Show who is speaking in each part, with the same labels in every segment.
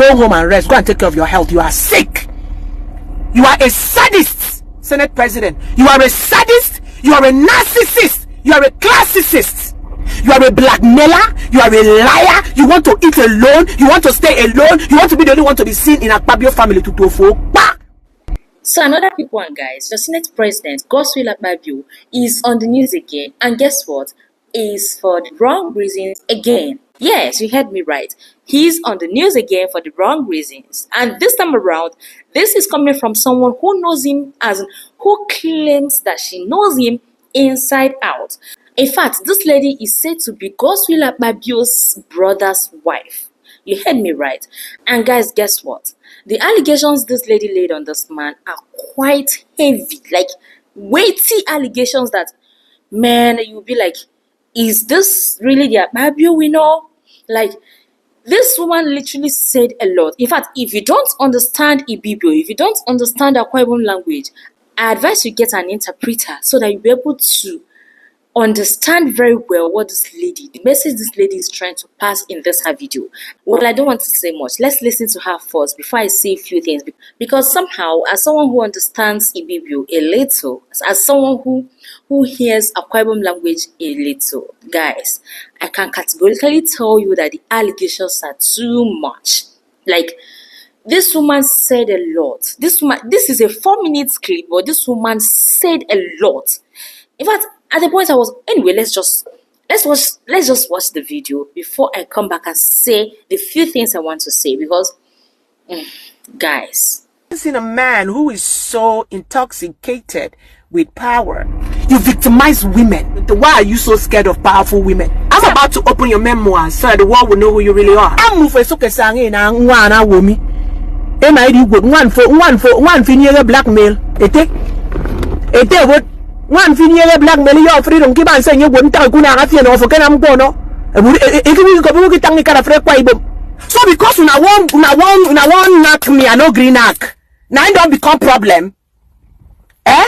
Speaker 1: Go home and rest. Go and take care of your health. You are sick. You are a sadist, Senate President. You are a sadist. You are a narcissist. You are a classicist. You are a blackmailer. You are a liar. You want to eat alone. You want to stay alone. You want to be the only one to be seen in Akpabio family to Tofo.
Speaker 2: So another quick one, guys. The Senate President Godswill Akpabio is on the news again, and guess what? Is for the wrong reasons again. Yes, you heard me right. He's on the news again for the wrong reasons. And this time around, this is coming from someone who knows him, as who claims that she knows him inside out. In fact, this lady is said to be Godswill Akpabio's brother's wife. You heard me right. And guys, guess what? The allegations this lady laid on this man are quite heavy, like weighty allegations that, man, you'll be like, is this really the Akpabio we know? Like, this woman literally said a lot. In fact, if you don't understand Ibibio, if you don't understand Akwa Ibom language, I advise you get an interpreter so that you'll be able to understand very well what the message this lady is trying to pass in this her video. Well, I don't want to say much. Let's listen to her first before I say a few things, because somehow, as someone who understands Ibibio a little, as someone who hears Akwa Ibom language a little, guys, I can categorically tell you that the allegations are too much. Like, this woman said a lot. This is a 4-minute clip, but this woman said a lot. In fact, at the point I was, anyway, let's just watch the video before I come back and say the few things I want to say, because, guys.
Speaker 1: I've seen a man who is so intoxicated with power. You victimize women. Why are you so scared of powerful women? I'm about to open your memoirs so that the world will know who you really are. I'm moving so kesangi na ngwana womi. Am I do good? One for blackmail. Ete what? One finiere blackmail your freedom keep on saying you wouldn't tell Kuna Rafian or for Kenam Bono. So because una won't knock me, I no green knock. Now I don't become problem. Eh?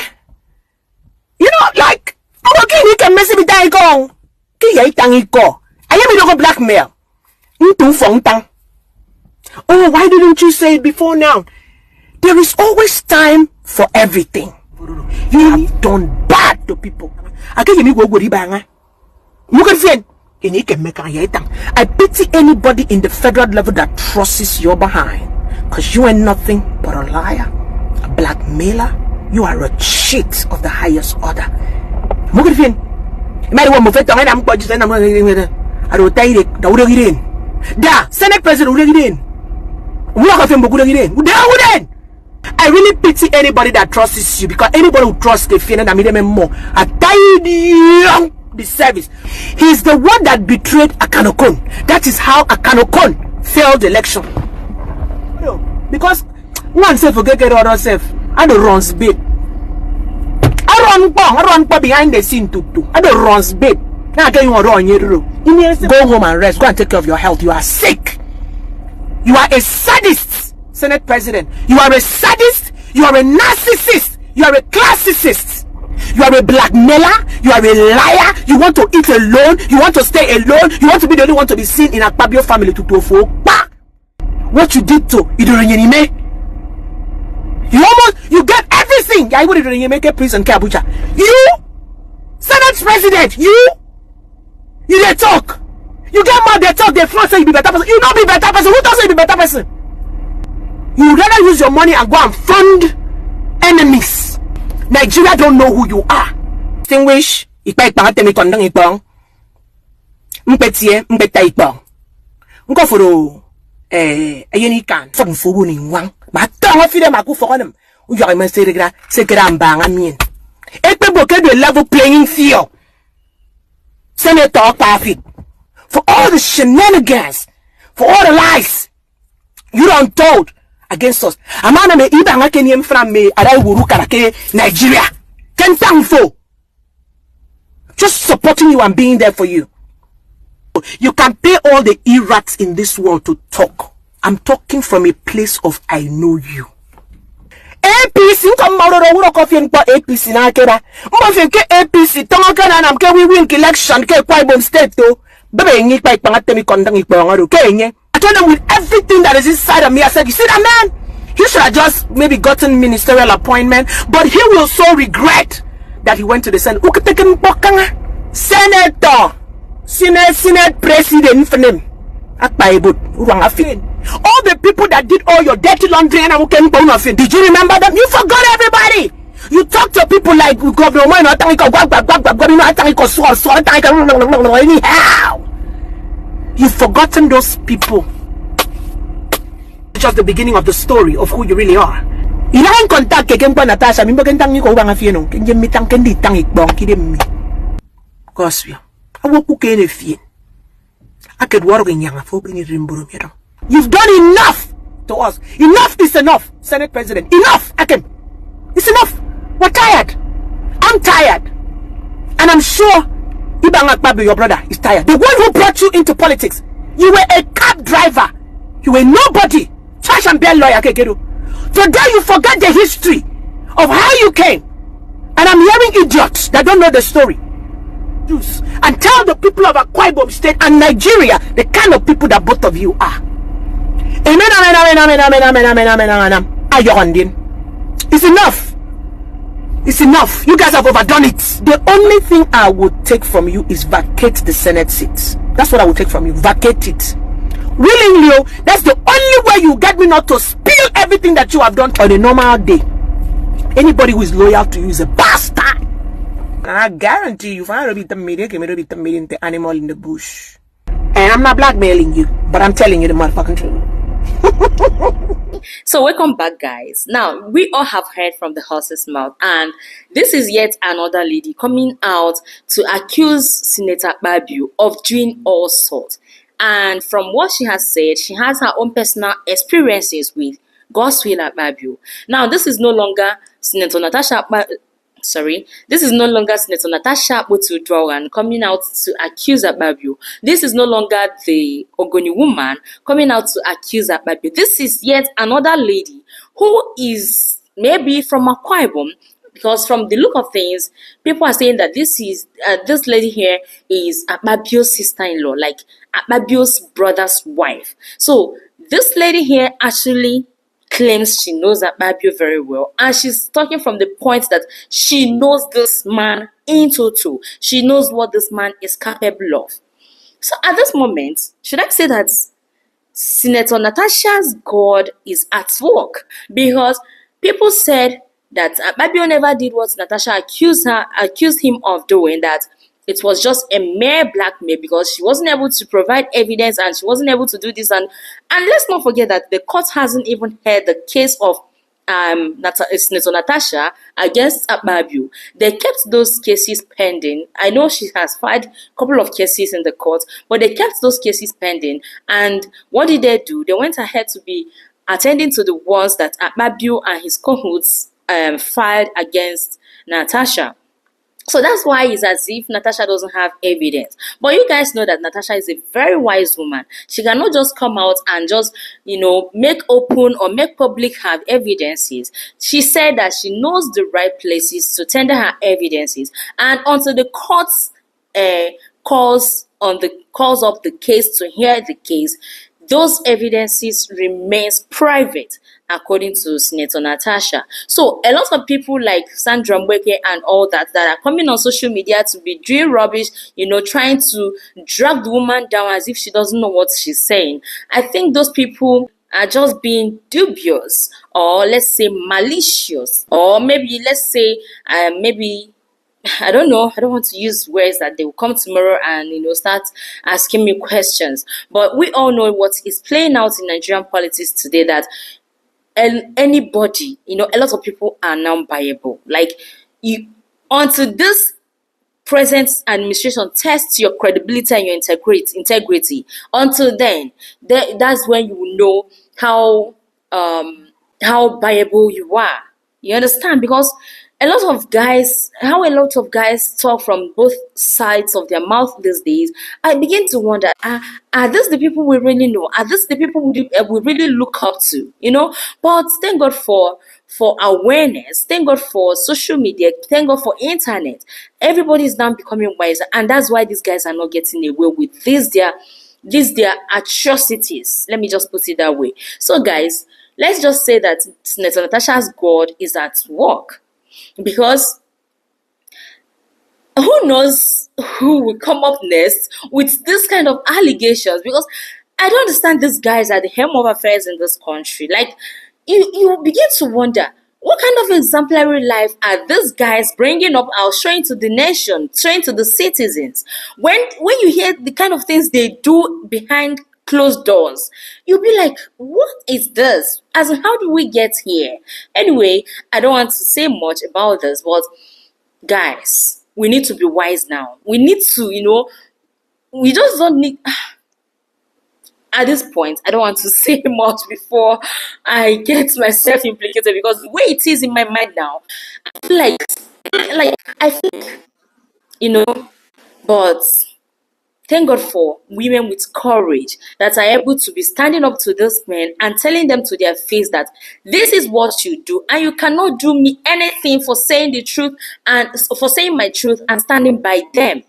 Speaker 1: You know, like, okay, you can mess with that gong. I am no blackmail. Oh, why didn't you say it before now? There is always time for everything. You have done bad to people. I pity anybody in the federal level that trusts your behind, because you are nothing but a liar, a blackmailer. You are a cheat of the highest order. Senate President, I really pity anybody that trusts you, because anybody who trusts the fear and made more a tiny the service. He's the one that betrayed Akanokon. That is how Akanokon failed the election. Because one self forget get other self. I don't runs bait. I run behind the scene too. I don't runs bait. Now I tell you run you. Go home and rest. Go and take care of your health. You are sick. You are a sadist, Senate President. You are a sadist. You are a narcissist. You are a classicist. You are a blackmailer. You are a liar. You want to eat alone. You want to stay alone. You want to be the only one to be seen in Akpabio family to Tofo. What you did to Idorenyeme? You get everything. I would make a prison Kabucha. You, Senate President, you they talk. You get mad, they talk, they front say you be better person. You not be better person. Who doesn't be better person? You rather use your money and go and fund enemies. Nigeria don't know who you are. Distinguish, Nko for ayeni kan for fubu ni wang. Ma tongo fi dem aku for them. U yo me sekera mbanga mien. Ekpe boke de level playing field. Senator Perfect. For all the shenanigans, for all the lies you done told against us. Amana me ibanga keniem from me ara wuru karake Nigeria. Ken thankful. Just supporting you and being there for you. You can pay all the errats in this world to talk. I'm talking from a place of I know you. APC come out of APC na kera. Mofenke APC tonga kana namke we win election ke Akwa Ibom state to. Bebe ngi pa ipanga temi kondang ipanga ro ke nye. I told them with everything that is inside of me, I said, you see that man? He should have just maybe gotten ministerial appointment, but he will so regret that he went to the Senate. Senator, Senate President for them. All the people that did all your dirty laundry and did you remember them? You forgot everybody. You talk to people like Governor anyhow. You've forgotten those people. It's just the beginning of the story of who you really are. You don't contact Natasha. Godswill. You've done enough to us. Enough is enough, Senate President. Enough, Akem. It's enough. We're tired. I'm tired. And I'm sure Ibang Akpabio, your brother, is tired. The one who brought you into politics. You were a cab driver. You were nobody. Trash and bell lawyer, Kekeru. Today you forget the history of how you came. And I'm hearing idiots that don't know the story. And tell the people of Akwa Ibom State and Nigeria the kind of people that both of you are. Amen, amen, amen, amen, amen, amen, amen, amen, amen. Ayondin. It's enough. It's enough. You guys have overdone it. The only thing I would take from you is vacate the Senate seats. That's what I would take from you. Vacate it. Willingly, that's the only way you get me not to spill everything that you have done on a normal day. Anybody who is loyal to you is a bastard. And I guarantee you, if I be the media, the animal in the bush. And I'm not blackmailing you, but I'm telling you the motherfucking truth.
Speaker 2: So welcome back, guys. Now, we all have heard from the horse's mouth, and this is yet another lady coming out to accuse Senator Akpabio of doing all sorts. And from what she has said, she has her own personal experiences with Godswill Akpabio. Now, this is no longer Senator Natasha this is no longer Senator Natasha Akpabio coming out to accuse Akpabio. This is no longer the Ogoni woman coming out to accuse Akpabio. This is yet another lady who is maybe from Akwa Ibom, because from the look of things, people are saying that this lady here is Akpabio's sister-in-law, like Akpabio's brother's wife. So this lady here actually claims she knows Akpabio very well, and she's talking from the point that she knows this man in total. She knows what this man is capable of. So at this moment, should I say that Senator Natasha's God is at work? Because people said that Akpabio never did what Natasha accused him of doing, that it was just a mere blackmail because she wasn't able to provide evidence and she wasn't able to do this. And let's not forget that the court hasn't even heard the case of Senator Natasha against Akpabio. They kept those cases pending. I know she has filed a couple of cases in the court, but they kept those cases pending. And what did they do? They went ahead to be attending to the ones that Akpabio and his cahoots filed against Natasha. So that's why it's as if Natasha doesn't have evidence. But you guys know that Natasha is a very wise woman. She cannot just come out and just, make open or make public her evidences. She said that she knows the right places to tender her evidences. And until the courts calls up the case to hear the case, those evidences remains private, according to Senator Natasha. So a lot of people like Sandra Mbeke and all that are coming on social media to be doing rubbish, trying to drag the woman down as if she doesn't know what she's saying. I think those people are just being dubious, or let's say malicious, or maybe let's say I don't know. I don't want to use words that they will come tomorrow and start asking me questions. But we all know what is playing out in Nigerian politics today, that anybody, a lot of people are now buyable. Like, until this present administration tests your credibility and your integrity, until then, that's when you will know how buyable you are. You understand? Because a lot of guys talk from both sides of their mouth these days, I begin to wonder, are these the people we really know? Are these the people we really look up to? But thank God for awareness, thank God for social media, thank God for internet. Everybody is now becoming wiser, and that's why these guys are not getting away with this, their these their atrocities. Let me just put it that way. So guys, let's just say that Senator Natasha's God is at work, because who knows who will come up next with this kind of allegations, because I don't understand these guys at the helm of affairs in this country. Like, you begin to wonder, what kind of exemplary life are these guys bringing up or showing to the nation, showing to the citizens? When you hear the kind of things they do behind closed doors, you'll be like, what is this? As in, how do we get here? Anyway, I don't want to say much about this, but guys, we need to be wise now. We need to, we just don't need. At this point, I don't want to say much before I get myself implicated, because the way it is in my mind now, I feel like I think, but thank God for women with courage that are able to be standing up to these men and telling them to their face that this is what you do, and you cannot do me anything for saying the truth and for saying my truth and standing by them.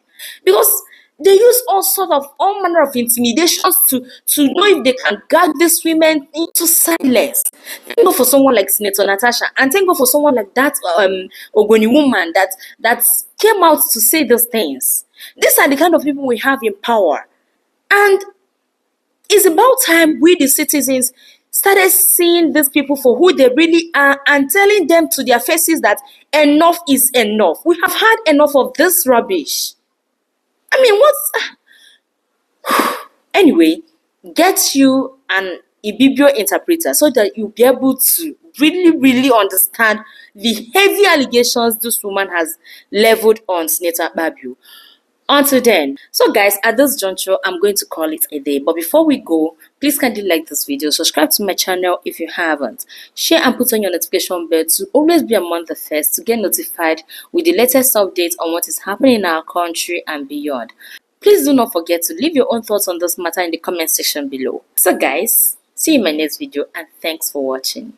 Speaker 2: Because they use all manner of intimidations to know if they can gag these women into silence. Thank God for someone like Senator Natasha, and thank God for someone like that Ogoni woman that came out to say those things. These are the kind of people we have in power. And it's about time we, the citizens, started seeing these people for who they really are and telling them to their faces that enough is enough. We have had enough of this rubbish. I mean, Anyway, get you an Ibibio interpreter so that you'll be able to really, really understand the heavy allegations this woman has leveled on Senator Akpabio. Until then, so guys, at this juncture, I'm going to call it a day. But before we go, please kindly like this video, subscribe to my channel if you haven't, share and put on your notification bell to always be among the first to get notified with the latest updates on what is happening in our country and beyond. Please do not forget to leave your own thoughts on this matter in the comment section below. So guys, see you in my next video, and thanks for watching.